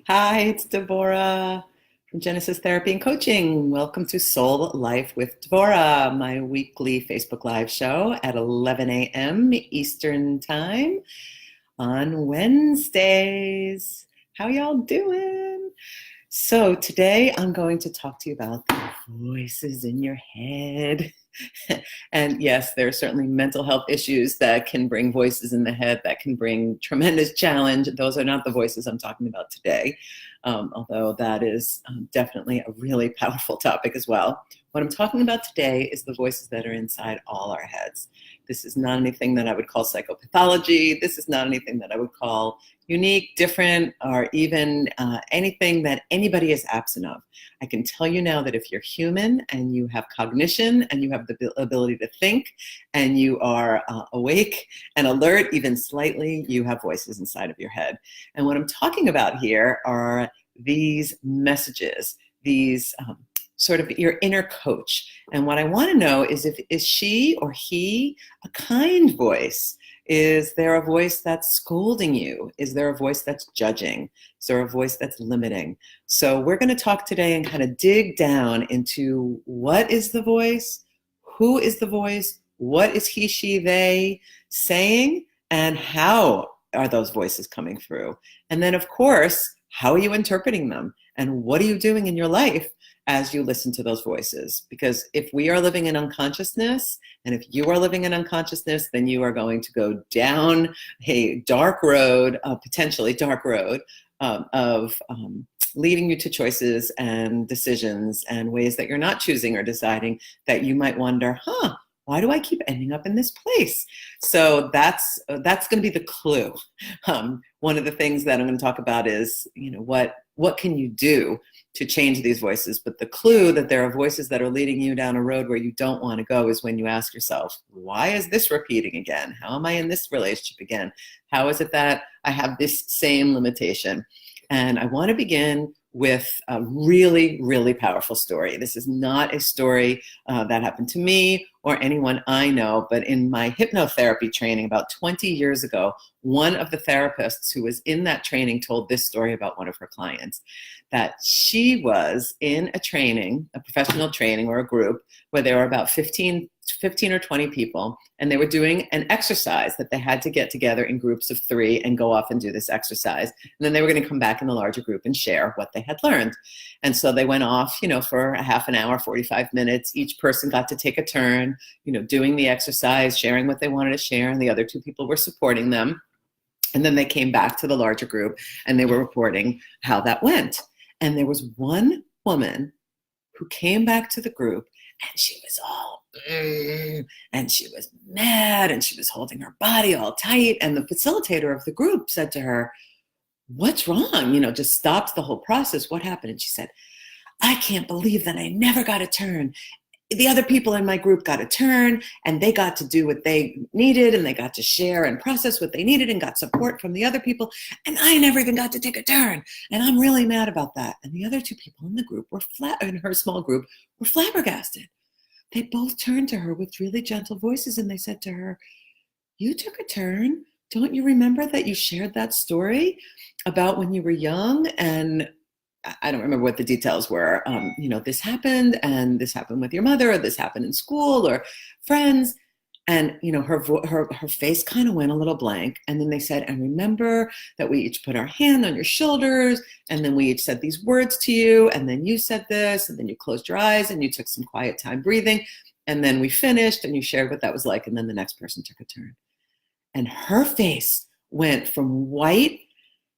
Hi, it's Devorah from Genesis Therapy and Coaching. Welcome to Soul Life with Devorah, my weekly Facebook Live show at 11 a.m. Eastern Time on Wednesdays. How y'all doing? So today I'm going to talk to you about the voices in your head. And yes, there are certainly mental health issues that can bring voices in the head that can bring tremendous challenge. Those are not the voices I'm talking about today, although that is definitely a really powerful topic as well. What I'm talking about today is the voices that are inside all our heads. This is not anything that I would call psychopathology. This is not anything that I would call unique, different, or even anything that anybody is absent of. I can tell you now that if you're human and you have cognition and you have the ability to think and you are awake and alert even slightly, you have voices inside of your head. And what I'm talking about here are these messages, these sort of your inner coach. And what I want to know is she or he a kind voice? Is there a voice that's scolding you? Is there a voice that's judging? Is there a voice that's limiting? So we're going to talk today and kind of dig down into what is the voice, who is the voice, what is he, she, they saying, and how are those voices coming through? And then, of course, how are you interpreting them? And what are you doing in your life as you listen to those voices? Because if we are living in unconsciousness, and if you are living in unconsciousness, then you are going to go down a dark road, potentially dark road, of leading you to choices and decisions and ways that you're not choosing or deciding that you might wonder, why do I keep ending up in this place? So that's going to be the clue. One of the things that I'm going to talk about is, what can you do to change these voices? But the clue that there are voices that are leading you down a road where you don't want to go is when you ask yourself, why is this repeating again? How am I in this relationship again? How is it that I have this same limitation? And I want to begin with a really, really powerful story. This is not a story that happened to me or anyone I know, but in my hypnotherapy training about 20 years ago, one of the therapists who was in that training told this story about one of her clients, that she was in a professional training or a group where there were about 15 or 20 people, and they were doing an exercise that they had to get together in groups of 3 and go off and do this exercise. And then they were going to come back in the larger group and share what they had learned. And so they went off, for a half an hour, 45 minutes. Each person got to take a turn, doing the exercise, sharing what they wanted to share, and the other 2 people were supporting them. And then they came back to the larger group and they were reporting how that went. And there was one woman who came back to the group, and she was all, and she was mad, and she was holding her body all tight. And the facilitator of the group said to her, what's wrong? Just stopped the whole process. What happened? And she said, I can't believe that I never got a turn. The other people in my group got a turn, and they got to do what they needed, and they got to share and process what they needed and got support from the other people. And I never even got to take a turn. And I'm really mad about that. And the other 2 people in the group in her small group were flabbergasted. They both turned to her with really gentle voices, and they said to her, you took a turn. Don't you remember that you shared that story about when you were young? And I don't remember what the details were. This happened, and this happened with your mother, or this happened in school or friends. And, her face kind of went a little blank. And then they said, and remember that we each put our hand on your shoulders, and then we each said these words to you, and then you said this, and then you closed your eyes and you took some quiet time breathing. And then we finished and you shared what that was like. And then the next person took a turn. And her face went from white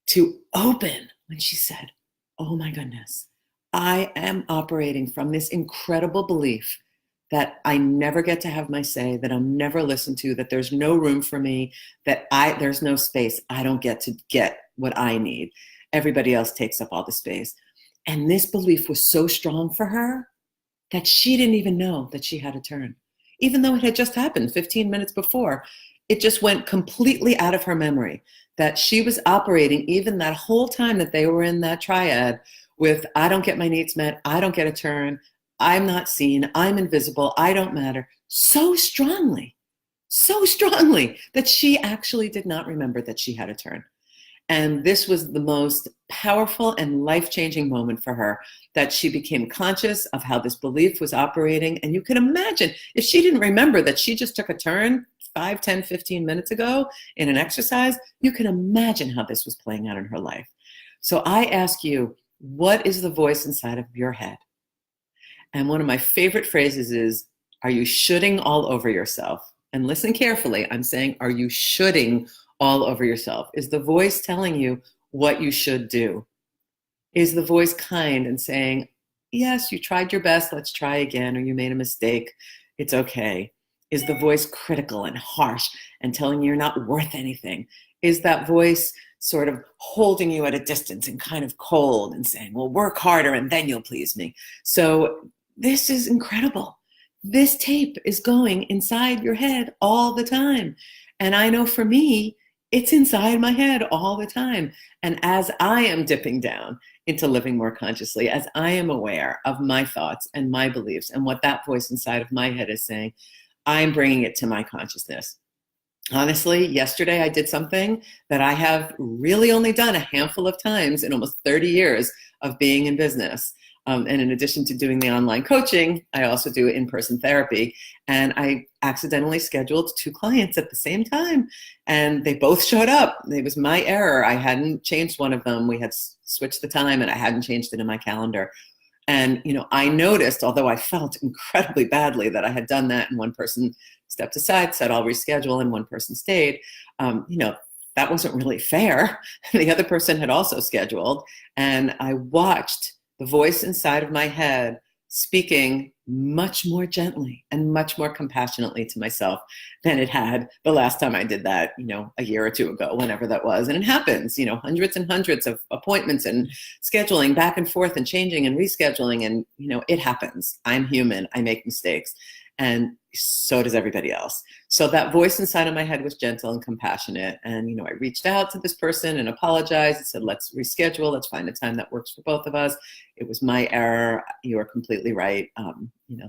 to open when she said, oh my goodness, I am operating from this incredible belief that I never get to have my say, that I'm never listened to, that there's no room for me, that there's no space. I don't get to get what I need. Everybody else takes up all the space. And this belief was so strong for her that she didn't even know that she had a turn. Even though it had just happened 15 minutes before, it just went completely out of her memory that she was operating even that whole time that they were in that triad with, I don't get my needs met, I don't get a turn, I'm not seen, I'm invisible, I don't matter, so strongly that she actually did not remember that she had a turn. And this was the most powerful and life-changing moment for her, that she became conscious of how this belief was operating. And you can imagine if she didn't remember that she just took a turn 5, 10, 15 minutes ago in an exercise, you can imagine how this was playing out in her life. So I ask you, what is the voice inside of your head? And one of my favorite phrases is, are you shoulding all over yourself? And listen carefully, I'm saying, are you shoulding all over yourself? Is the voice telling you what you should do? Is the voice kind and saying, yes, you tried your best, let's try again, or you made a mistake, it's okay? Is the voice critical and harsh and telling you you're not worth anything? Is that voice sort of holding you at a distance and kind of cold and saying, well, work harder and then you'll please me? So this is incredible. This tape is going inside your head all the time. And I know for me, it's inside my head all the time. And as I am dipping down into living more consciously, as I am aware of my thoughts and my beliefs and what that voice inside of my head is saying, I'm bringing it to my consciousness. Honestly, yesterday I did something that I have really only done a handful of times in almost 30 years of being in business. And in addition to doing the online coaching, I also do in-person therapy. And I accidentally scheduled 2 clients at the same time. And they both showed up. It was my error. I hadn't changed one of them. We had switched the time and I hadn't changed it in my calendar. And, I noticed, although I felt incredibly badly that I had done that, and one person stepped aside, said, I'll reschedule, and one person stayed, that wasn't really fair. The other person had also scheduled. And I watched the voice inside of my head speaking much more gently and much more compassionately to myself than it had the last time I did that, a year or 2 ago, whenever that was. And it happens, hundreds and hundreds of appointments and scheduling back and forth and changing and rescheduling. And, it happens. I'm human. I make mistakes. And so does everybody else. So that voice inside of my head was gentle and compassionate. And, I reached out to this person and apologized and said, let's reschedule. Let's find a time that works for both of us. It was my error. You are completely right.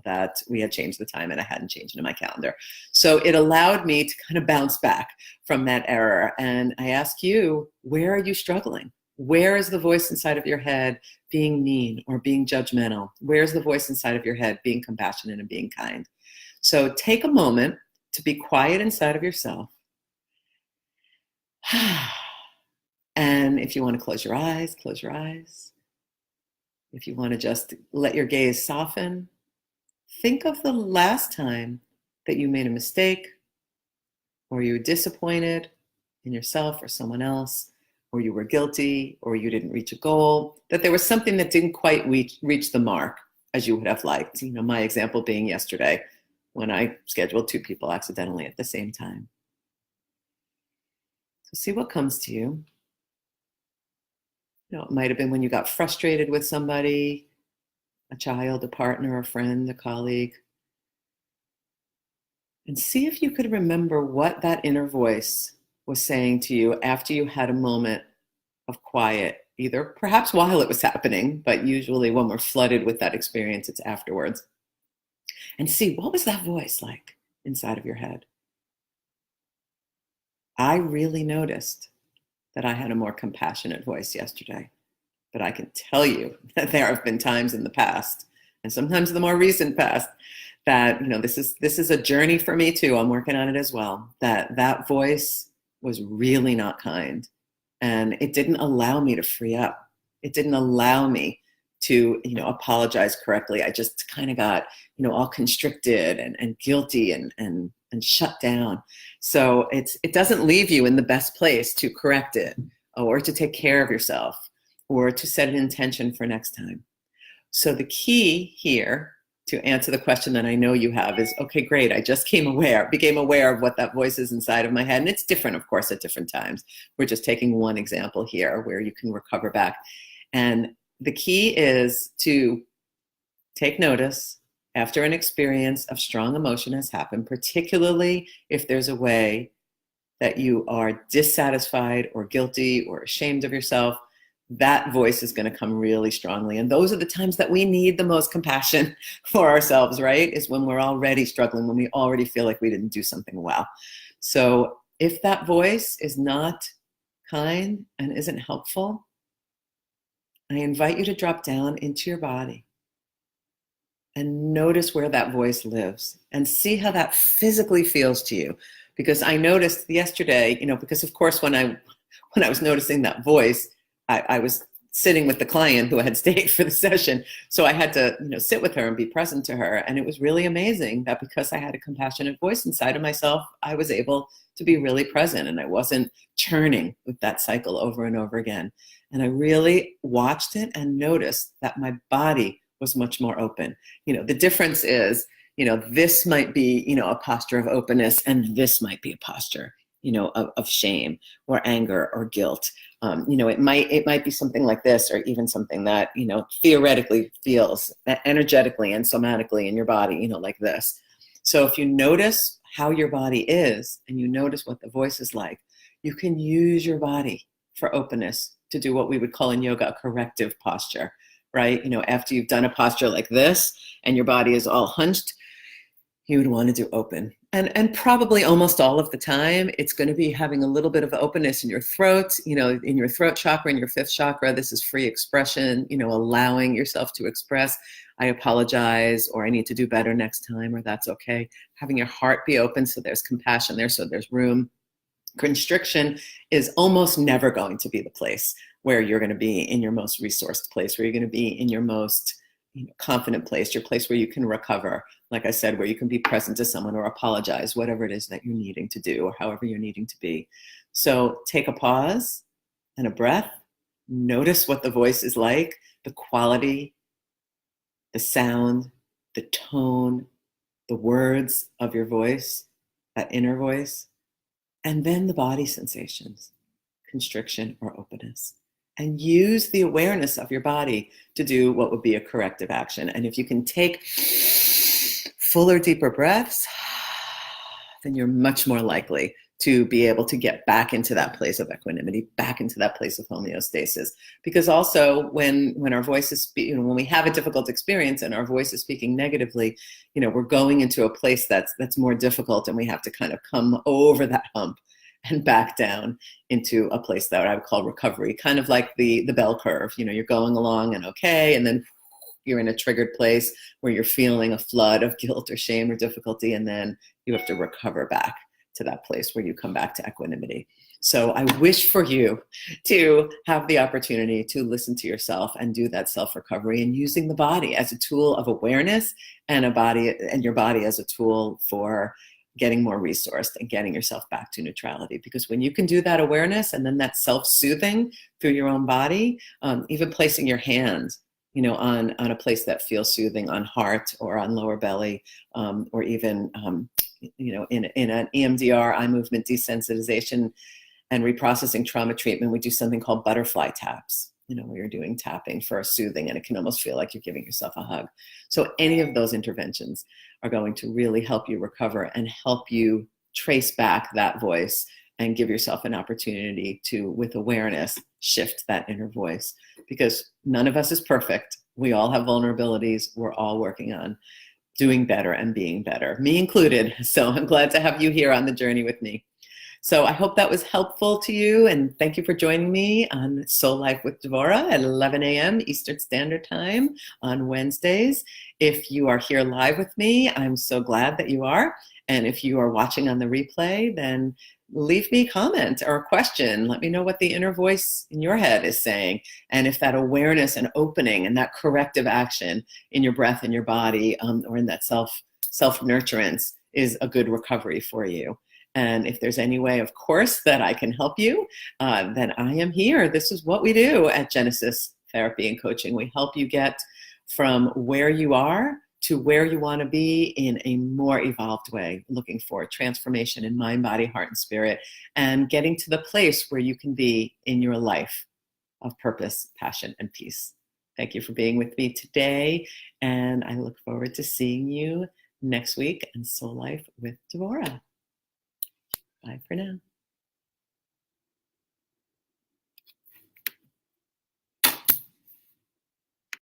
That we had changed the time and I hadn't changed it in my calendar. So it allowed me to kind of bounce back from that error. And I ask you, where are you struggling? Where is the voice inside of your head being mean or being judgmental? Where's the voice inside of your head being compassionate and being kind? So take a moment to be quiet inside of yourself. And if you want to close your eyes, close your eyes. If you want to just let your gaze soften, think of the last time that you made a mistake, or you were disappointed in yourself or someone else, or you were guilty, or you didn't reach a goal, that there was something that didn't quite reach the mark as you would have liked. My example being yesterday, when I scheduled 2 people accidentally at the same time. So see what comes to you. It might have been when you got frustrated with somebody, a child, a partner, a friend, a colleague. And see if you could remember what that inner voice was saying to you after you had a moment of quiet, either perhaps while it was happening, but usually when we're flooded with that experience, it's afterwards. And see, what was that voice like inside of your head? I really noticed that I had a more compassionate voice yesterday. But I can tell you that there have been times in the past, and sometimes the more recent past, that this is a journey for me too. I'm working on it as well. That voice was really not kind, and it didn't allow me to free up. It didn't allow me to apologize correctly. I just kind of got all constricted and guilty and shut down. So it doesn't leave you in the best place to correct it or to take care of yourself or to set an intention for next time. So the key here to answer the question that I know you have is, okay, great. I just became aware of what that voice is inside of my head. And it's different, of course, at different times. We're just taking one example here where you can recover back. And the key is to take notice after an experience of strong emotion has happened, particularly if there's a way that you are dissatisfied or guilty or ashamed of yourself. That voice is going to come really strongly. And those are the times that we need the most compassion for ourselves, right? Is when we're already struggling, when we already feel like we didn't do something well. So if that voice is not kind and isn't helpful, I invite you to drop down into your body and notice where that voice lives and see how that physically feels to you. Because I noticed yesterday, because of course when I was noticing that voice, I was sitting with the client who had stayed for the session. So I had to, sit with her and be present to her. And it was really amazing that because I had a compassionate voice inside of myself, I was able to be really present and I wasn't churning with that cycle over and over again. And I really watched it and noticed that my body was much more open. The difference is, this might be, a posture of openness, and this might be a posture, of shame or anger or guilt. It might be something like this, or even something that, theoretically feels energetically and somatically in your body, like this. So if you notice how your body is and you notice what the voice is like, you can use your body for openness to do what we would call in yoga a corrective posture, right? After you've done a posture like this and your body is all hunched, you would want to do open. And probably almost all of the time, it's going to be having a little bit of openness in your throat, in your throat chakra, in your fifth chakra. This is free expression, allowing yourself to express, I apologize, or I need to do better next time, or that's okay. Having your heart be open so there's compassion there, so there's room. Constriction is almost never going to be the place where you're going to be in your most resourced place, where you're going to be in your most confident place, your place where you can recover, like I said, where you can be present to someone or apologize, whatever it is that you're needing to do or however you're needing to be. So take a pause and a breath. Notice what the voice is like, the quality, the sound, the tone, the words of your voice, that inner voice, and then the body sensations, constriction or openness. And use the awareness of your body to do what would be a corrective action. And if you can take fuller, deeper breaths, then you're much more likely to be able to get back into that place of equanimity, back into that place of homeostasis. Because also when our voice is, when we have a difficult experience and our voice is speaking negatively, we're going into a place that's more difficult, and we have to kind of come over that hump and back down into a place that I would call recovery, kind of like the bell curve. You're going along and okay, and then you're in a triggered place where you're feeling a flood of guilt or shame or difficulty, and then you have to recover back to that place where you come back to equanimity. So I wish for you to have the opportunity to listen to yourself and do that self-recovery, and using the body as a tool of awareness, and your body as a tool for getting more resourced and getting yourself back to neutrality. Because when you can do that awareness and then that self-soothing through your own body, even placing your hands, on a place that feels soothing, on heart or on lower belly, or even, in an EMDR, eye movement desensitization and reprocessing trauma treatment, we do something called butterfly taps, where you're doing tapping for a soothing, and it can almost feel like you're giving yourself a hug. So any of those interventions are going to really help you recover and help you trace back that voice and give yourself an opportunity to, with awareness, shift that inner voice. Because none of us is perfect. We all have vulnerabilities. We're all working on doing better and being better, me included. So I'm glad to have you here on the journey with me. So I hope that was helpful to you, and thank you for joining me on Soul Life with Devorah at 11 a.m. Eastern Standard Time on Wednesdays. If you are here live with me, I'm so glad that you are. And if you are watching on the replay, then leave me a comment or a question. Let me know what the inner voice in your head is saying. And if that awareness and opening and that corrective action in your breath and your body, or in that self-nurturance is a good recovery for you. And if there's any way, of course, that I can help you, then I am here. This is what we do at Genesis Therapy and Coaching. We help you get from where you are to where you want to be in a more evolved way, looking for transformation in mind, body, heart, and spirit, and getting to the place where you can be in your life of purpose, passion, and peace. Thank you for being with me today, and I look forward to seeing you next week on Soul Life with Devorah. Bye for now.